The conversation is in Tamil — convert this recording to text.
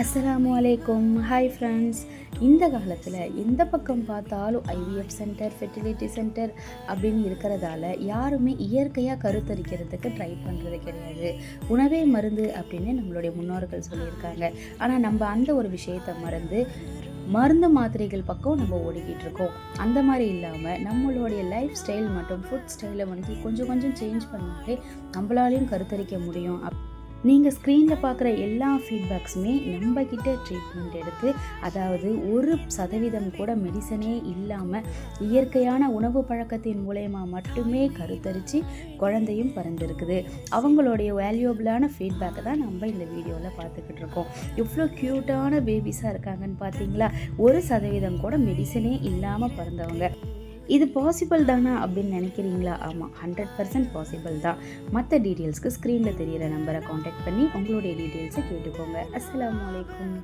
அஸ்ஸலாமு அலைக்கும். Hi friends. இந்த காலத்தில் எந்த பக்கம் பார்த்தாலும் ஐவிஎஃப் சென்டர், ஃபெர்டிலிட்டி சென்டர் அப்படின்னு இருக்கிறதால யாருமே இயற்கையாக கருத்தரிக்கிறதுக்கு ட்ரை பண்ணுறது கிடையாது. உணவே மருந்து அப்படின்னு நம்மளுடைய முன்னோர்கள் சொல்லியிருக்காங்க. ஆனால் நம்ம அந்த ஒரு விஷயத்தை மருந்து மாத்திரைகள் பக்கம் நம்ம ஓடிக்கிட்டு இருக்கோம். அந்த மாதிரி இல்லாமல் நம்மளுடைய லைஃப் ஸ்டைல் மற்றும் ஃபுட் ஸ்டைலை கொஞ்சம் கொஞ்சம் சேஞ்ச் பண்ணாலே நம்மளாலையும் கருத்தரிக்க முடியும். நீங்கள் ஸ்க்ரீனில் பார்க்குற எல்லா ஃபீட்பேக்ஸுமே நம்மக்கிட்ட ட்ரீட்மெண்ட் எடுத்து, அதாவது 1% கூட மெடிசனே இல்லாமல் இயற்கையான உணவு பழக்கத்தின் மூலயமா மட்டுமே கருத்தரித்து குழந்தையும் பிறந்திருக்குது. அவங்களுடைய வேல்யூபிளான ஃபீட்பேக்கை தான் நம்ம இந்த வீடியோவில் பார்த்துக்கிட்டு இருக்கோம். எவ்வளோ க்யூட்டான பேபிஸாக இருக்காங்கன்னு பார்த்தீங்களா? 1% கூட மெடிசனே இல்லாமல் பிறந்தவங்க. இது பாசிபிள் தானா அப்படின்னு நினைக்கிறீங்களா? ஆமாம், 100% பாசிபிள் தான். மற்ற டீட்டெயில்ஸ்க்கு ஸ்க்ரீனில் தெரிகிற நம்பரை காண்டாக்ட் பண்ணி உங்களுடைய டீட்டெயில்ஸை கேட்டுக்கோங்க. அஸ்ஸலாமு அலைக்கும்.